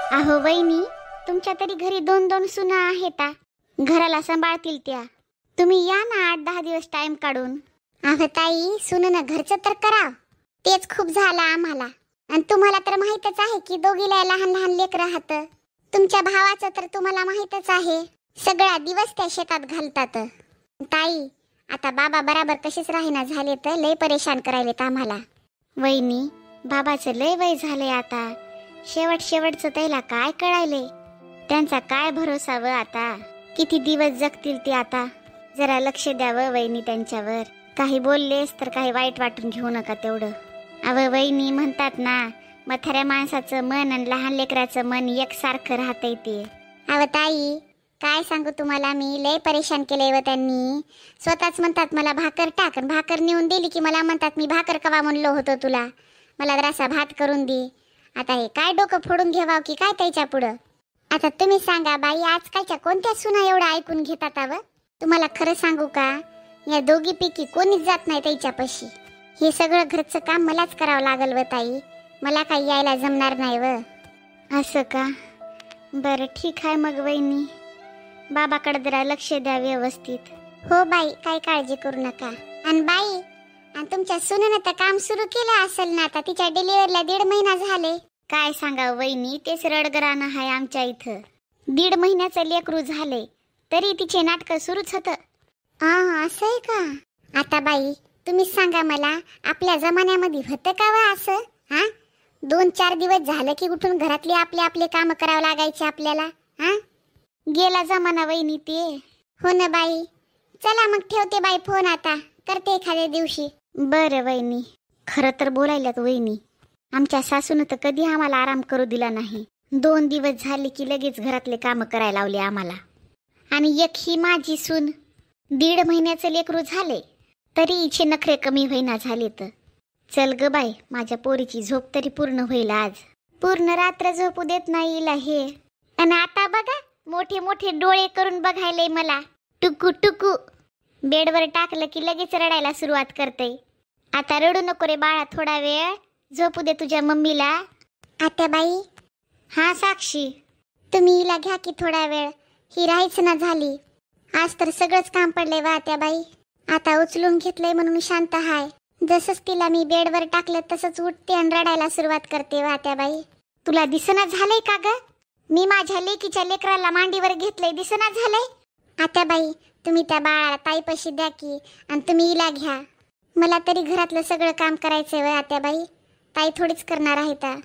अहो वहिनी, तुमच्या तरी घरी 2-2 सुना आहेत, घराला सांभाळतील त्या. तुम्ही या ना 8-10 दिवस टाइम काढून. अहो ताई, सुनेनं घरचं तर करा, तेच खूप झालं आम्हाला. आणि तुम्हाला तर माहीतच आहे की दोघीला लहान लहान लेकरं राहतं. तुमच्या भावाचं तर तुम्हाला माहीतच आहे, सगळा दिवस त्या शेतात घालतात. ताई, आता बाबा बराबर कशीच राहीना झाले तर लय परेशान करायलेत आम्हाला. वहिनी, बाबाचं लय वय झालंय आता. शेवटचं त्याला काय कळायले, त्यांचा काय भरोसा व आता. किती दिवस जगतील ते आता. जरा लक्ष द्यावं वहिनी त्यांच्यावर. काही बोललेस तर काही वाईट वाटून घेऊ नका तेवढं. अव वहिनी, म्हणतात ना, म्हाताऱ्या माणसाचं मन आणि लहान लेकराचं मन एकसारखं राहतंय ते. अव ताई, काय सांगू तुम्हाला, मी लय परेशान केलंय व त्यांनी. स्वतःच म्हणतात मला भाकर टाक, आणि भाकर नेऊन दिली की मला म्हणतात मी भाकर कवा म्हणलो होतो तुला, मला जरासा भात करून दे. आता हे काय डोकं फोडून घ्यावं की काय त्याच्या पुढं. आता तुम्ही सांगा बाई, आजकालच्या कोणत्या सुना एवढं ऐकून घेतात? अव तुम्हाला खरं सांगू का, या दोघीपैकी कोणीच जात नाही त्याच्यापाशी. हे सगळं घरचं काम मलाच करावं लागल व ताई, मला काही यायला जमणार नाही व. असं का? बरं ठीक आहे मग वहिनी, बाबाकडे जरा लक्ष द्या व्यवस्थित. हो बाई, काय काळजी करू नका. आणि बाई, आणि तुमच्या सुनेनं तर काम सुरू केलं असेल ना आता, तिच्या डिलिव्हरीला 1.5 महिना झाले. काय सांगा वहिनी, तेच रडगरानं आहे आमच्या इथं. 1.5 महिन्याचं लेकरू झाले तरी तिचे नाटकं सुरूच होतं. असं आहे का? आता बाई तुम्हीच सांगा मला, आपल्या जमान्यामध्ये होतं का व असं? 2-4 दिवस झालं की उठून घरातले आपले काम करावं लागायचे आपल्याला. गेला जमाना वहिनी ते. हो ना बाई. चला मग ठेवते बाई फोन, आता करते एखाद्या दिवशी. बरं वहिनी. खरं तर बोलायल्यात वहिनी, आमच्या सासून तर कधी आम्हाला आराम करू दिला नाही. 2 दिवस झाले की लगेच घरातले काम करायला लावले आम्हाला. आणि एक ही माझी सून 1.5 महिन्याचं लेकरू झाले तरी हिचे नखरे कमी होईना झाले. तर चल ग बाई, माझ्या पोरीची झोप तरी पूर्ण होईल आज. पूर्ण रात्र झोपू देत नाही हिला हे. आणि आता बघा, मोठे मोठे डोळे करून बघायले मला, टुकू टुकू. बेडवर टाकलं की लगेच रडायला सुरुवात करते. आता रडू नको रे बाळा, थोडा वेळ झोपू दे तुझ्या मम्मीला. आता बाई. हा साक्षी, तुम्ही हिला घ्या की थोडा वेळ, ही राहायच ना झाली. आज तर सगळंच काम पडलंय वा त्या बाई. आता उचलून घेतलंय म्हणून शांत हाय. जसंच तिला मी बेडवर टाकलं तसंच उठते आणि रडायला सुरुवात करते वा त्या बाई. तुला दिसना झालंय का ग, मी माझ्या लेकीच्या लेकराला मांडीवर घेतलंय, दिसना झालंय? आता बाई, तुम्ही त्या बाळाला ताईपाशी द्या की, आणि तुम्ही हिला घ्या. मला तरी घरातलं सगळं काम करायचंय व आत्या बाई, ताई थोडीच करणार आहे ता.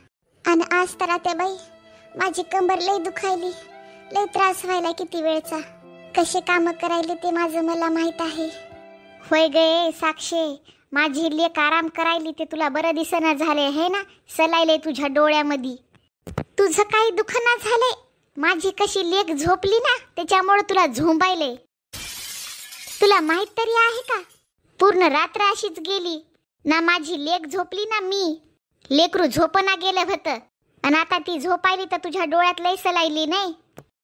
आणि आज तर आत्या बाई माझी कंबर लय दुखायली, लय त्रास व्हायला किती वेळचा. कसे काम करायले ते माझं मला माहित आहे. होय गे साक्षे, माझी लेक आराम करायली ते तुला बरं दिसना झाले है ना, सलायले तुझ्या डोळ्यामध्ये. तुझं काही दुखना झाले, माझी कशी लेक झोपली ना त्याच्यामुळे तुला झोंबायले. तुला माहित तरी आहे का, पूर्ण रात्र अशीच गेली ना, माझी लेक झोपली ना, मी लेकरू झोपना गेलं होतं. आणि आता ती झोपायली तर तुझ्या डोळ्यात लय सलायली नाही.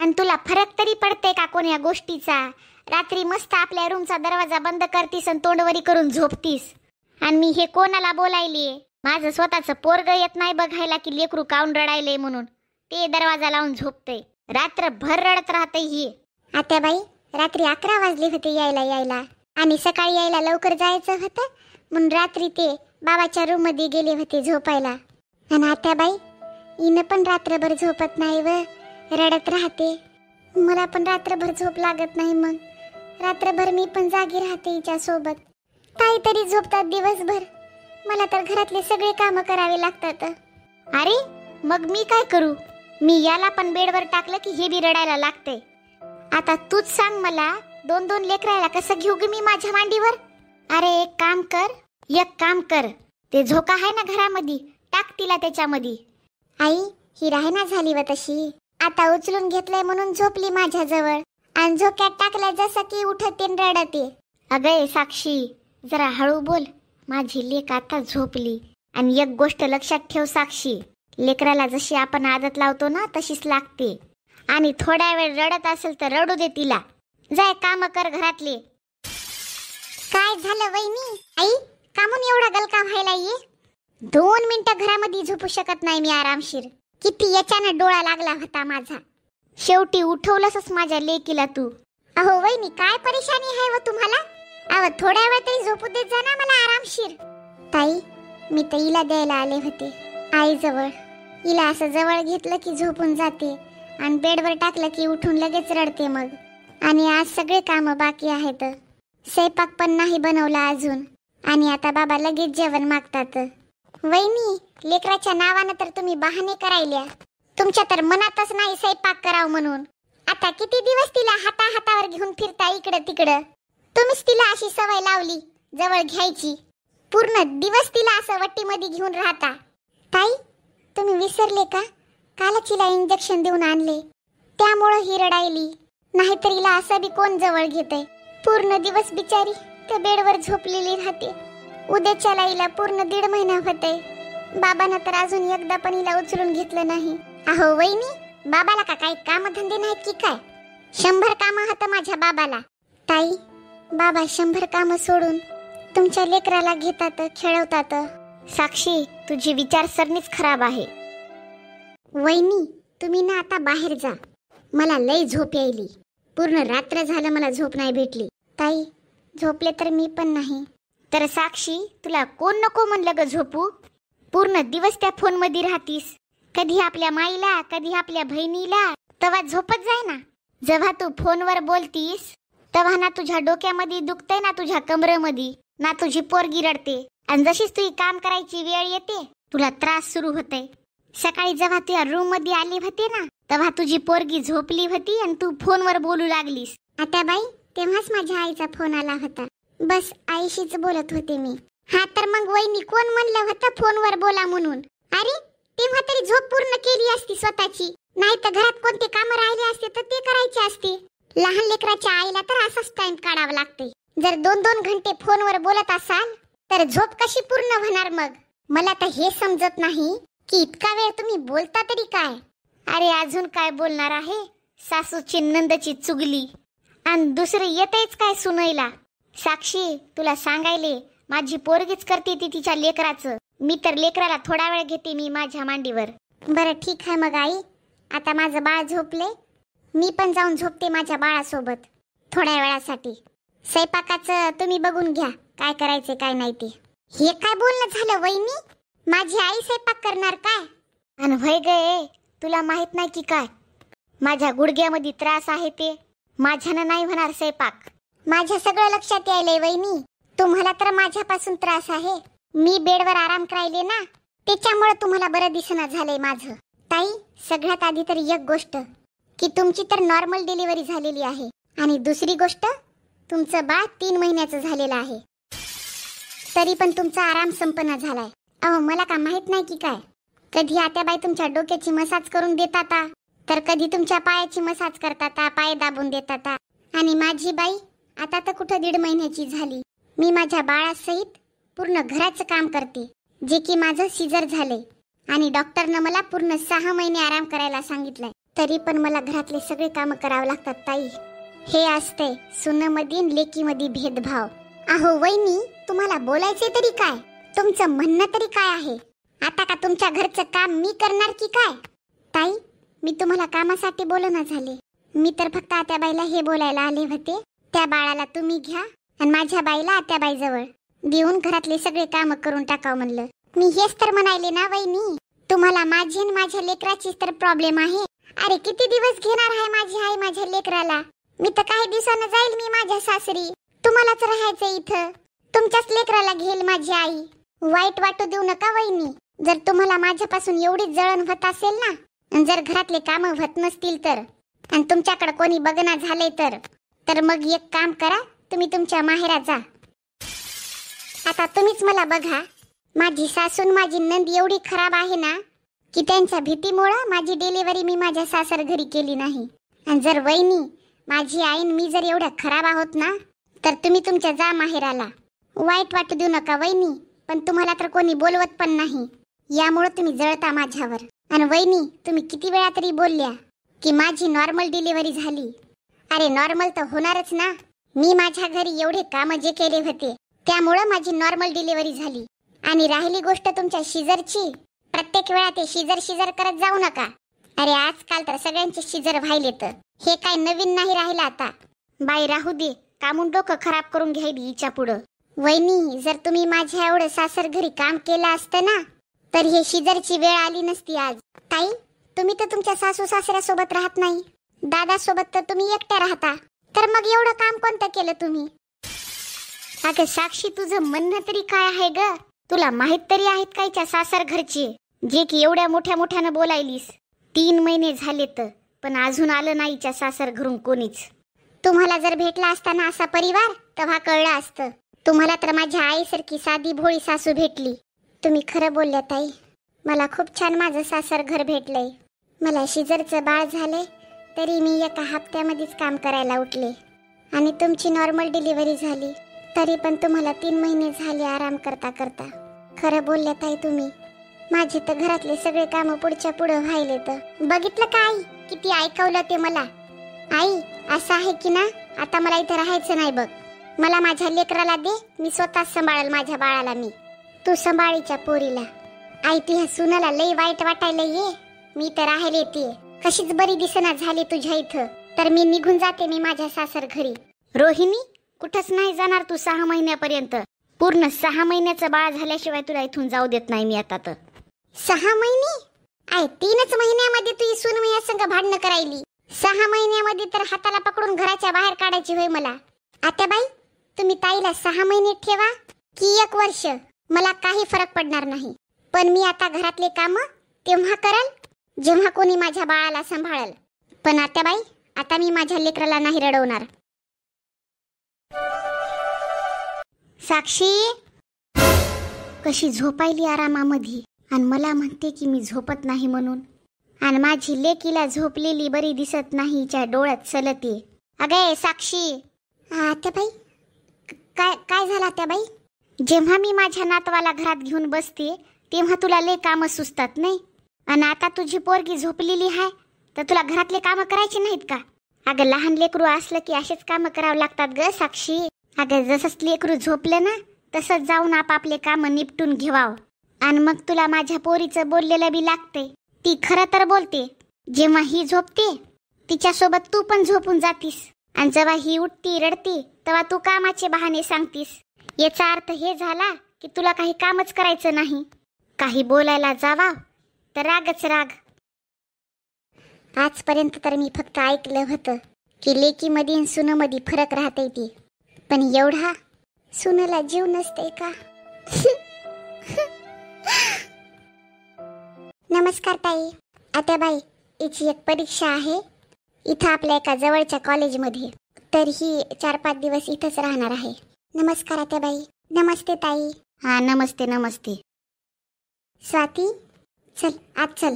आणि तुला फरक तरी पडते का कोण्या गोष्टीचा? रात्री मस्त आपल्या रूमचा दरवाजा बंद करतीस आणि तोंडवरी करून झोपतीस. आणि मी हे कोणाला बोलायली? माझं स्वतःचं पोरग येत नाही बघायला की लेकरू काऊन रडायले म्हणून, ते दरवाजा लावून झोपते, रात्रभर रडत राहते ही. आता बाई, रात्री 11 वाजले होते यायला आणि सकाळी यायला लवकर जायचं होतं म्हणून रात्री ते बाबाच्या रूम मध्ये गेले होते झोपायला. आणि आता बाई, हिनं पण रात्रभर झोपत नाही व रडत राहते. मला पण रात्रभर झोप लागत नाही, मग रात्रभर मी पण जागी राहते हिच्या सोबत. ताई तरी झोपतात दिवसभर, मला तर घरातले सगळे काम करावे लागतात. अरे मग मी काय करू? मी याला पण बेडवर टाकलं की हे बी रडायला लागते. आता तूच सांग मला, 2-2 लेकरायला कसं घेऊ ग मी माझ्या मांडीवर? अरे एक काम कर, ते झोका आहे ना घरामध्ये, टाक तिला त्याच्यामध्ये. आई, ही राहना झाली व तशी, आता उचलून घेतलंय म्हणून झोपली माझ्या जवळ, आणि झोक्यात टाकलं जसं की उठते रडते. अगं साक्षी, जरा हळू बोल, माझी लेक आता झोपली. आणि एक गोष्ट लक्षात ठेव साक्षी, लेकराला जशी आपण आदत लावतो ना तशीच लागते. आणि थोड्या वेळ रडत असेल तर रडू दे तिला, जाय काम कर घरातले. काय झालं वहिनी? आई, कामून एवढा गलका व्हायला ये? 2 मिनिटं घरामध्ये झोपू शकत नाही मी आरामशीर. किती याच्यानं डोळा लागला होता माझा. शेवटी उठवलंसच माझ्या लेकीला तू. अहो वहिनी, काय परेशानी आहे व तुम्हाला? अहो थोड्या वेळ तरी झोपू देत जा ना मला आरामशीर. ताई, मी तर हिला द्यायला आले होते आईजवळ. हिला असं जवळ घेतलं की झोपून जाते आणि बेडवर टाकलं की उठून लगेच रडते मग. आणि आज सगळे कामं बाकी आहेत. स्वयंपाक पण नाही बनवला अजून आणि आता बाबा लगेच जेवण मागतात. वहिनी, लेकराच्या नावानं तर तुम्ही बहाणे करायल्या. तुमच्या तर मनातच नाही स्वयंपाक करावं म्हणून. आता किती दिवस तिला हातावर घेऊन फिरता इकडं तिकडं. तुम्हीच तिला अशी सवय लावली जवळ घ्यायची. पूर्ण दिवस तिला असं वट्टीमध्ये घेऊन राहता. ताई, तुम्ही विसरले का? कालच हिला इंजेक्शन देऊन आणले, त्यामुळं ही रडायली. नाहीतर हिला असं बी कोण जवळ घेतय. पूर्ण दिवस बिचारी त्या बेडवर झोपलेली राहते. उद्याच्याला हिला पूर्ण 1.5 महिना होतय. बाबांना तर अजून एकदा पण हिला उचलून घेतलं नाही. अहो वहिनी, बाबाला का काही कामधंदे नाहीत की काय? 100 कामं होतं माझ्या बाबाला. ताई, बाबा 100 कामं सोडून तुमच्या लेकराला घेतात, खेळवतात. साक्षी, तुझी विचारसरणीच खराब आहे. वहिनी, तुम्ही ना आता बाहेर जा. मला लय झोप यायली. पूर्ण रात्र झालं मला झोप नाही भेटली. ताई, झोपले तर मी पण नाही. तर साक्षी, तुला कोण नको म्हणलं ग झोपू? पूर्ण दिवस त्या फोन मध्ये राहतीस. कधी आपल्या माईला, कधी आपल्या बहिणीला. तेव्हा झोपत जाय ना. जेव्हा तू फोनवर बोलतीस तेव्हा ना तुझ्या डोक्यामध्ये दुखतंय, ना तुझ्या कमरेमध्ये, ना तुझी पोरगी रडते. आणि जशीच तू काम करायची वेळ येते तुला त्रास सुरू होतय. सकाळी जेव्हा तू रूम मध्ये आली होती ना तेव्हा तुझी पोरगी झोपली होती आणि तू फोनवर बोलू लागलीस. आता बाई, तेव्हाच माझ्या आईचा फोन आला होता. बस आईशीच बोलत होते मी. हा तर मग वहिनी, कोण म्हणलं होतं फोनवर बोला म्हणून? अरे, तेव्हा तरी झोप पूर्ण केली असती स्वतःची. नाही तर घरात कोणते काम राहिले असते तर ते करायचे असते. लहान लेकराच्या आईला तर असाच टाइम काढावा लागते. जर 2-2 घंटे फोनवर बोलत असाल तर झोप कशी पूर्ण होणार मग? मला तर हे समजत नाही की इतका वेळ तुम्ही बोलता तरी काय. अरे अजून काय बोलणार आहे? सासूची नंदची चुगली आणि दुसरे येतेच काय सुनायला. साक्षी, तुला सांगायले माझी पोरगीच करते ती तिच्या लेकराचं. मी तर लेकराला थोडा वेळ घेते मी माझ्या मांडीवर. बरं ठीक आहे मग आई, आता माझं बाळ झोपले. मी पण जाऊन झोपते माझ्या बाळासोबत थोड्या वेळासाठी. स्वयंपाकाचं तुम्ही बघून घ्या, काय करायचे काय नाही ते. हे काय बोलणं झालं वहिनी? माझी आई स्वयंपाक करणार काय? आणि होय गे, तुला माहित नाही की काय, माझ्या गुडघ्यामध्ये त्रास आहे ते. माझ्यानं नाही होणार स्वयंपाक. माझ्या सगळं लक्षात यायलंय वहिनी. तुम्हाला तर माझ्यापासून त्रास आहे. मी बेडवर आराम करायले ना, त्याच्यामुळे तुम्हाला बरं दिसना झालंय माझं. ताई, सगळ्यात आधी तर एक गोष्ट की तुमची तर नॉर्मल डिलिव्हरी झालेली आहे. आणि दुसरी गोष्ट, तुमचं बाळ 3 महिन्याचं झालेलं आहे. तरी पण तुमचा आराम संपन्न झालाय. अहो मला का माहित नाही की काय? कधी आत्याबाई तुमच्या डोक्याची मसाज करून देतात, तर कधी तुमच्या पायाची मसाज करतात, पाय दाबून देतात. आणि माझी बाई आता तर कुठं 1.5 महिन्याची झाली. मी माझ्या बाळासहित पूर्ण घराचं काम करते, जे की माझं सीझर झाले. आणि डॉक्टरनं मला पूर्ण 6 महिने आराम करायला सांगितलंय. तरी पण मला घरातले सगळे काम करावे लागतात ताई. हे असते सुनमध्ये लेकीमध्ये भेदभाव. अहो वहिनी, तुम्हाला बोलायचे तरी काय? तुमचं म्हणणं तरी काय आहे? आता का तुमच्या घरचं काम मी करणार की काय? ताई, मी तुम्हाला कामासाठी बोलणं झाले. मी तर फक्त आत्याबाईला हे बोलायला आले होते, त्या बाळाला तुम्ही घ्या आणि माझ्या बाईला आत्याबाई जवळ देऊन घरातले सगळे काम करून टाकाव म्हणलं. मी हेच तर म्हणायले ना वहिनी, तुम्हाला माझी आणि माझ्या लेकराची तर प्रॉब्लेम आहे. अरे किती दिवस घेणार आहे माझी आई माझ्या लेकराला? मी तर काही दिवसांनी जाईल मी माझ्या सासरी. तुम्हालाच राहायचं इथं. तुमच्याच लेकराला घेईल माझी आई. वाईट वाटू देऊ नका वहिनी. जर तुम्हाला माझ्यापासून एवढी जळण होत असेल ना, आणि जर घरातले काम होत नसतील तर, आणि तुमच्याकडे कोणी बघना झाले तर मग एक काम करा, तुम्ही तुमच्या माहेरात जा. आता तुम्हीच मला बघा. माझी सासून माझी नंद एवढी खराब आहे ना की त्यांच्या भीतीमुळे माझी डिलिव्हरी मी माझ्या सासर घरी केली नाही. आणि जर वहिनी, माझी आईन मी जर एवढ्या खराब आहोत ना, तर तुम्ही तुमच्या जा माहेराला. वाईट वाटू देऊ नका वहिनी. पण तुम्हाला तर कोणी बोलवत पण नाही, यामुळे तुम्ही जळता माझ्यावर. आणि वहिनी, तुम्ही किती वेळा तरी बोलल्या की माझी नॉर्मल डिलिव्हरी झाली. अरे नॉर्मल तर होणारच ना. मी माझ्या घरी एवढे काम जे केले होते त्यामुळे माझी नॉर्मल डिलिव्हरी झाली. आणि राहिली गोष्ट तुमच्या सीझरची, प्रत्येक वेळा ते शिजर शिजर करत जाऊ नका. अरे आजकाल तर सगळ्यांचे शिजर व्हायले तर हे काय नवीन नाही राहिलं आता. बाई राहू दे, कामून डोकं खराब करून घ्यायली हिच्या पुढं. वहिनी, जर तुम्ही माझ्या एवढं सासर घरी काम केलं असतं ना तर हे शिजरची वेळ आली नसती आज. ताई, तुम्ही तर तुमच्या सासू सासऱ्यासोबत राहत नाही, दादा सोबत तर तुम्ही एकट्या राहता, तर मग एवढं काम कोणतं केलं तुम्ही? अगं साक्षी, तुझं म्हणणं तरी काय आहे ग? तुला माहित तरी आहेत कायच्या सासर घरचे जे की एवढ्या मोठ्या मोठ्यानं बोलायलीस? 3 महिने झालेत पण अजून आलं नाहीच्या सासर घरून कोणीच. तुम्हाला जर भेटला असता ना असा परिवार तेव्हा कळलं असतं. तुम्हाला तर माझ्या आईसारखी साधी भोळी सासू भेटली. तुम्ही खरं बोलल्या ताई, मला खूप छान माझं सासर घर भेटलंय. मला शिजरचं बाळ झालंय तरी मी एका हप्त्यामध्येच काम करायला उठले आणि तुमची नॉर्मल डिलिव्हरी झाली तरी पण तुम्हाला 3 महिने झाले आराम करता करता. खरं बोलल्या ताई तुम्ही. माझे तर घरातले सगळे काम पुढच्या पुढं व्हायले. तर बघितलं का आई, किती ऐकवलं ते मला. आई, असं आहे की ना, आता मला इथे राहायचं नाही बघ. मला माझ्या लेकराला दे, मी स्वतःच सांभाळेल माझ्या बाळाला. तू सांभाळीच्या पोरीला. आई, तुझ्या सुनाला लई वाईट वाटायला ये. मी तर राहिले ते कशीच बरी दिसना झाली तुझ्या इथं, तर मी निघून जाते मी माझ्या सासर घरी. रोहिणी, कुठंच नाही जाणार तू 6 महिन्यापर्यंत. पूर्ण 6 महिन्याचं बाळ झाल्याशिवाय तुला इथून जाऊ देत नाही मी आता. तर 6 महिने? आय, 3च महिन्यामध्ये तुझी सून मी संग भांडणं करायली. 6 महिन्यामध्ये तर हाताला पकडून घराच्या बाहेर काढायची होय मला. आत्याबाई, तुम्ही ताईला 6 महिने ठेवा की 1 वर्ष, मला काही फरक पडणार नाही. पण मी आता घरातले काम तेव्हा करल जेव्हा कोणी माझ्या बाळाला सांभाळेल. पण आत्याबाई, आता मी माझ्या लेकराला नाही रडवणार. साक्षी कशी झोपायली आरामामध्ये आणि मला म्हणते की मी झोपत नाही म्हणून. आणि माझी लेकीला झोपलेली बरी दिसत नाही, च्या डोळ्यात चलते. अगे साक्षी. आत्याबाई, काय झालं आत्याबाई? जेव्हा मी माझ्या नातवाला घरात घेऊन बसते तेव्हा तुला लय कामं सुचतात नाही, आणि आता तुझी पोरगी झोपलेली आहे तर तुला घरातले कामं करायचे नाहीत का? अगं लहान लेकरू असलं की असेच कामं करावं लागतात ग साक्षी. अगं जसंच लेकरू झोपलं ना तसंच जाऊन आपापले कामं निपटून घेवावं. आणि मग तुला माझ्या पोरीचं बोललेलं बी लागते. ती खरं तर बोलते. जेव्हा ही झोपते तिच्यासोबत तू पण झोपून जातीस, आणि जेव्हा ही उठती रडती तेव्हा तू कामाचे बहाणे सांगतीस. याचा अर्थ हे झाला की तुला काही कामच करायचं नाही. काही बोलायला जावा तर रागच राग. आजपर्यंत तर मी फक्त ऐकलं होतं की लेकीमध्ये आणि सुनमध्ये फरक राहते ती, पण एवढा सुनेला जीव नसते का? नमस्कार ताई. आत्याबाई, हिची एक परीक्षा आहे इथं आपल्या एका जवळच्या कॉलेजमध्ये, तर ही 4-5 दिवस इथंच राहणार आहे. नमस्कार आत्याबाई. नमस्ते ताई. हा, नमस्ते नमस्ते. स्वाती, चल आत चल.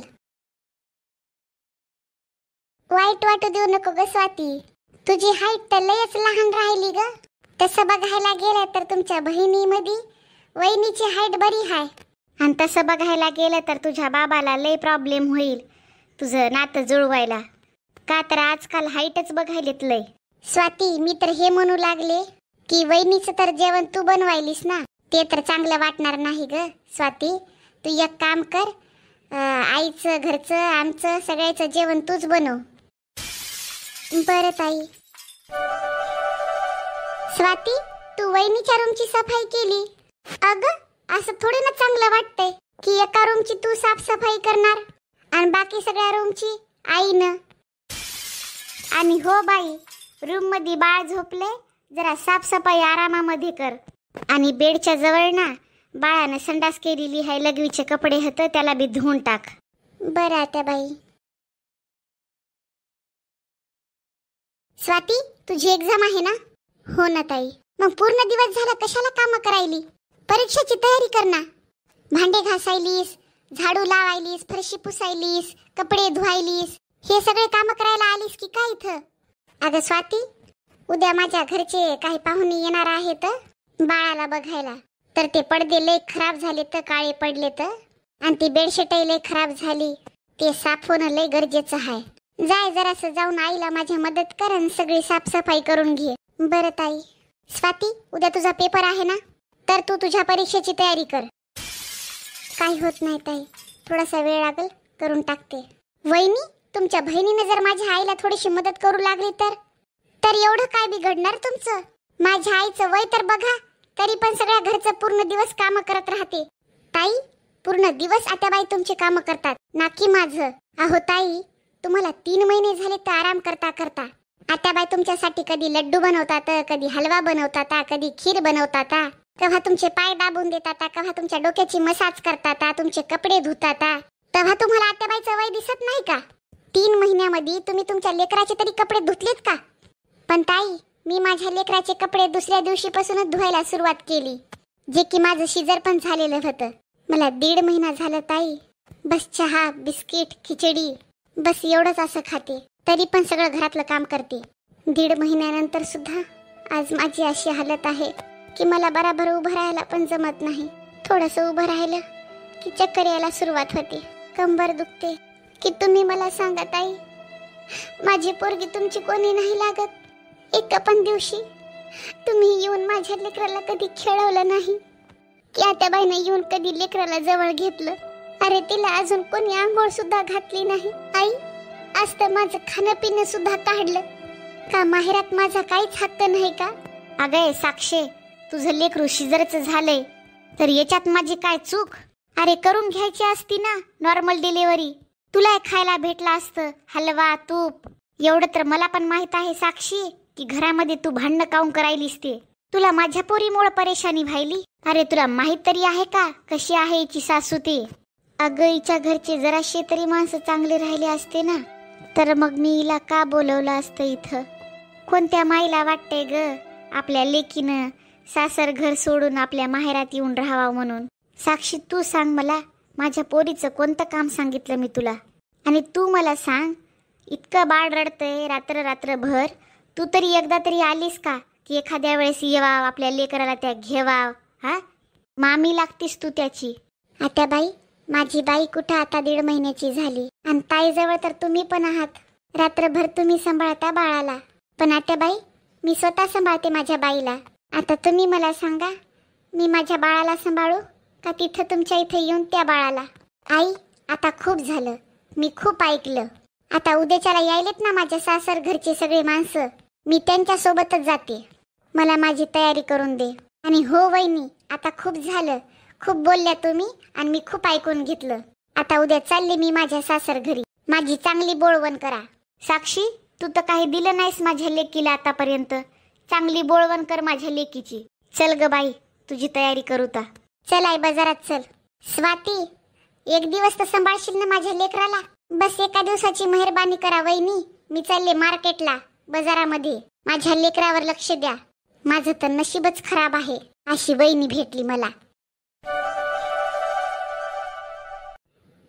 वाईट वाटू देऊ नको ग स्वाती, तुझी हाईट तर लयच लहान राहिली ग. तसं बघायला गेलं तर तुमच्या बहिणीमध्ये वहिनीची हाईट बरी आहे, आणि तसं बघायला गेलं तर तुझ्या बाबाला लय प्रॉब्लेम होईल तुझं नातं जुळवायला, का तर आजकाल हाईटच बघायलेत लय. स्वाती, मी तर हे म्हणू लागले की वहिनीचं तर जेवण तू बनवायलीस ना, ते तर चांगलं वाटणार नाही ग स्वाती. तू एक काम कर, आईचं घरचं आमचं सगळ्याचं जेवण तूच बनव. बरं ताई. स्वाती, तू वहिनीच्या रूमची सफाई केली? अगं असं थोडे ना चांगलं वाटतंय की एका रूमची तू साफसफाई करणार आणि बाकी सगळ्या रूमची आईनं. आणि हो बाई, रूम मध्ये बाळ झोपले, जरा साफसफाई आरामामध्ये कर. आणि बेडच्या जवळ ना बाळानं संडास केलेली आहे, लघवीचे कपडे होतं त्याला बी धुवून टाक. बरं आता बाई. स्वाती, तुझी एक्झाम आहे ना? हो ना ताई. मग पूर्ण दिवस झाला कशाला काम करायली? परीक्षेची तयारी कर ना. भांडे घासायलीस, झाडू लावायलीस, फरशी पुसायलीस, कपडे धुवायलीस, हे सगळे काम करायला आलीस की काय इथं? अगं स्वाती, उद्या माझ्या घरचे काही पाहुणे येणार आहेत बाळाला बघायला, तर ते पडदे लय खराब झाले तर काळे पडले तर, आणि ती बेडशीट लय खराब झाली, ते साफ होणं लय गरजेचं आहे. जाय जरासं जाऊन आईला माझ्या मदत कर आणि सगळी साफसफाई करून घे. बरं ताई. स्वाती, उद्या तुझा पेपर आहे ना, तर तू तुझ्या परीक्षेची तयारी कर. काही होत नाही ताई, थोडासा वेळ लागेल, करून टाकते. वहिनी, तुमच्या बहिणीने जर माझ्या आईला थोडीशी मदत करू लागली तर एवढं काय बिघडणार तुमचं? माझ्या आईचं वय तर बघा, तरी पण सगळ्या घरचं पूर्ण दिवस काम करत राहते. ताई, पूर्ण दिवस आत्याबाई तुमचे काम करतात, नाकी माझं. अहो ताई, तुम्हाला 3 महिने झाले तर आराम करता करता आत्याबाई तुमच्यासाठी कधी लड्डू बनवतात, कधी हलवा बनवतात, कधी खीर बनवतात, केव्हा तुमचे पाय दाबून देतात, केव्हा तुमच्या डोक्याची मसाज करतात, तुमचे कपडे धुतात. तेव्हा तुम्हाला आत्याबाईचं वय दिसत नाही का? 3 महिन्यामध्ये तुम्ही तुमच्या लेकराचे तरी कपडे धुतलेत का? पण ताई, मी माझ्या लेकराचे कपडे दुसऱ्या दिवशीपासूनच धुवायला सुरुवात केली, जे की माझं शिजर पण झालेलं होतं. मला 1.5 महिना झालं ताई. बस चहा, बिस्किट, खिचडी, बस एवढंच असं खाते, तरी पण सगळं घरातलं काम करते. 1.5 महिन्यानंतर सुद्धा आज माझी अशी हालत आहे की मला बराबर उभं राहायला पण जमत नाही. थोडंसं उभं राहिलं की चक्कर यायला सुरुवात होते, कंबर दुखते. की तुम्ही मला सांगा ताई, माझी पोरगी तुमची कोणी नाही लागत? एका पण दिवशी तुम्ही येऊन माझ्या लेकराला कधी खेळवलं नाही, की आत्याबाईने येऊन कधी लेकराला जवळ घेतलं? अरे, तिला अजून कोणी आंघोळ सुद्धा घातली नाही. आई, आज तर माझं खाणं पिणं सुद्धा काढलं का? माहेरात माझा काहीच हक्क नाही का? अगं साक्षे, तुझं लेकरू शिजरचं झालंय तर याच्यात माझी काय चूक? अरे, करून घ्यायची असती ना नॉर्मल डिलिव्हरी, तुला खायला भेटलं असतं हलवा, तूप. एवढं तर मला पण माहित आहे साक्षी, की घरामध्ये तू भांडणं काऊन करायलीस ते. तुला माझ्या पोरीमुळे परेशानी व्हायली. अरे, तुला माहित तरी आहे का कशी आहे हिची सासू ते? अगं, हिच्या घरचे जराशे तरी माणसं चांगले राहिले असते ना, तर मग मी हिला का बोलवलं असतं इथं? कोणत्या माईला वाटते ग आपल्या लेकीनं सासर घर सोडून आपल्या माहेरात येऊन राहावं म्हणून? साक्षी, तू सांग मला, माझ्या पोरीचं कोणतं काम सांगितलं मी तुला? आणि तू मला सांग, इतकं बाळ रडतंय रात्र रात्रभर, तू तरी एकदा तरी आलीस का की एखाद्या वेळेस येवा आपल्या लेकराला त्या घेवा? हा, मामी लागतीस तू त्याची. आत्याबाई, माझी बाई कुठं आता 1.5 महिन्याची झाली, आणि ताईजवळ तर तुम्ही पण आहात. रात्रभर तुम्ही सांभाळता बाळाला, पण आत्याबाई, मी स्वतः सांभाळते माझ्या बाईला. आता तुम्ही मला सांगा, मी माझ्या बाळाला सांभाळू का तिथं तुमच्या इथे येऊन त्या बाळाला? आई, आता खूप झालं, मी खूप ऐकलं. आता उद्याच्याला यायलेत ना माझ्या सासर घरचे सगळे माणसं, मी त्यांच्या सोबतच जाते. मला माझी तयारी करून दे. आणि हो वहिनी, आता खूप झालं, खूप बोलल्या तुम्ही आणि मी खूप ऐकून घेतलं. आता उद्या चालले मी माझ्या सासर घरी. माझी चांगली बोळवण करा. साक्षी, तू तर काही दिलं नाहीस माझ्या लेकीला आतापर्यंत. चांगली बोळवण कर माझ्या लेकीची. चल ग बाई, तुझी तयारी करू ता. चल आई, बाजारात चल. स्वाती, 1 दिवस तर सांभाळशील ना माझ्या लेकराला? बस एका दिवसाची मेहरबानी करा वहिनी. मी चालले मार्केटला, बाजारामध्ये. माझ्या लेकरावर लक्ष द्या. माझं तर नशीबच खराब आहे, अशी वहिनी भेटली मला.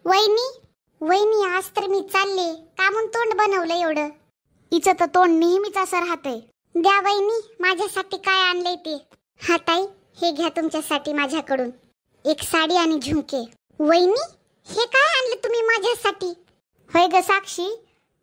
वहिनी, वहिनी, आज तर मी चालले. का म्हणून तोंड बनवलं एवढं? हिचं तर तोंड नेहमीच असं राहतंय. द्या वहिनी, माझ्यासाठी काय आणलंय ते. हा ताई, हे घ्या तुमच्यासाठी माझ्याकडून एक साडी आणि झुमके. वहिनी, हे काय आणलं तुम्ही माझ्यासाठी? होय ग साक्षी,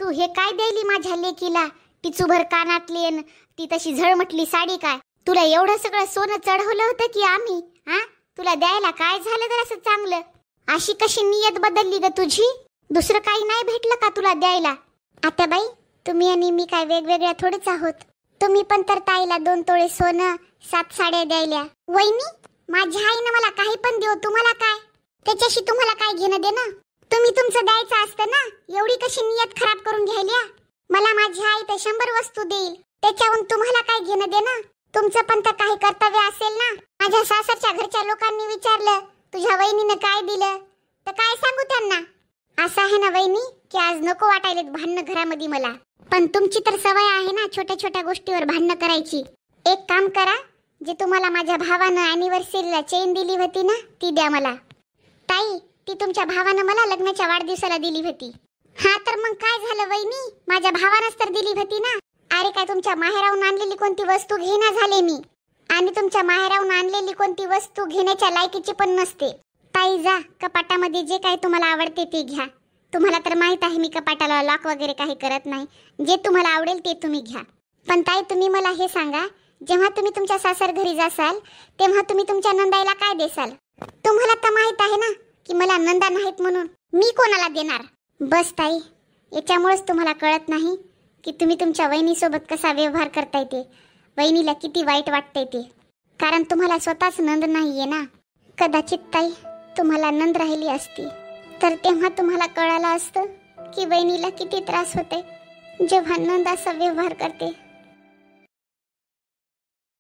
तू हे काय द्यायली माझ्या लेकीला? टिचूभर कानातली न ती तशी झळमटली साडी काय? तुला एवढं सगळं सोनं चढवलं होतं की आम्ही? हा, तुला द्यायला काय झालं तर असं चांगलं? अशी कशी नियत बदलली ग तुझी? दुसरं काही नाही भेटलं का तुला द्यायला? आत्याबाई, तुम्ही आणि मी काय वेगवेगळ्या थोडेच आहोत. तुम्ही पण तर ताईला 2 तोळे सोनं, 7 साड्या द्यायल्या. वहिनी, माझ्या आईनं मला काही पण देऊ, तुम्हाला काय? त्याच्याशी तुम्हाला काय घेणं देणं? तुम्ही तुमचं द्यायचं असतं ना, एवढी कशी नियत खराब करून घ्यायल्या? मला माझी आई तर 100 वस्तू देईल, त्याच्याहून तुम्हाला काय घेणं देणं? तुमचं पण तर काही कर्तव्य असेल ना. माझ्या सासरच्या घरच्या लोकांनी विचारलं तुझ्या वहिनीनं काय दिलं तर काय सांगू त्यांना? असं आहे ना वहिनी, की आज नको वाटायलेत भांडणं घरामध्ये मला. पण तुमची तर सवय आहे ना छोट्या छोट्या गोष्टीवर भांडणं करायची. एक काम करा, जे तुम्हाला माझ्या भावानं अॅनिव्हर्सरीला चेन दिली होती ना, ती द्या मला. ताई, ती तुमच्या भावानं मला लग्नाच्या वाढदिवसाला दिली होती. हा, तर मग काय झालं वहिनी, माझ्या भावानंच तर दिली होती ना. अरे, काय तुमच्या माहेराहून आणलेली कोणती वस्तू घेणं झाले मी, आणि तुमच्या माहेराहून आणलेली कोणती वस्तू घेण्याच्या लायकीची पण नसते. ताई, जा कपाटामध्ये जे काही तुम्हाला आवडते ते घ्या. तुम्हाला तर माहित आहे मी कपाटाला लॉक वगैरे काही करत नाही. जे तुम्हाला आवडेल ते तुम्ही घ्या. पण ताई, तुम्ही मला हे सांगा, जेव्हा तुम्ही तुमच्या सासर घरी जासाल तेव्हा तुम्ही तुमच्या नंदाईला काय देसाल? तुम्हाला तर माहित आहे ना की मला नंदा नाहीत म्हणून मी कोणाला देणार. बस ताई, याच्यामुळेच तुम्हाला कळत नाही की तुम्ही तुमच्या वहिनीसोबत कसा व्यवहार करताय ते. वहिनीला किती वाईट वाटतंय ते, कारण तुम्हाला स्वतःच नंद नाहीये ना. कदाचित ताई तुम्हाला नंद राहिली असती तर तेव्हा तुम्हाला कळालं असतं की वहिनीला किती त्रास होते जेव्हा नंद असा व्यवहार करते.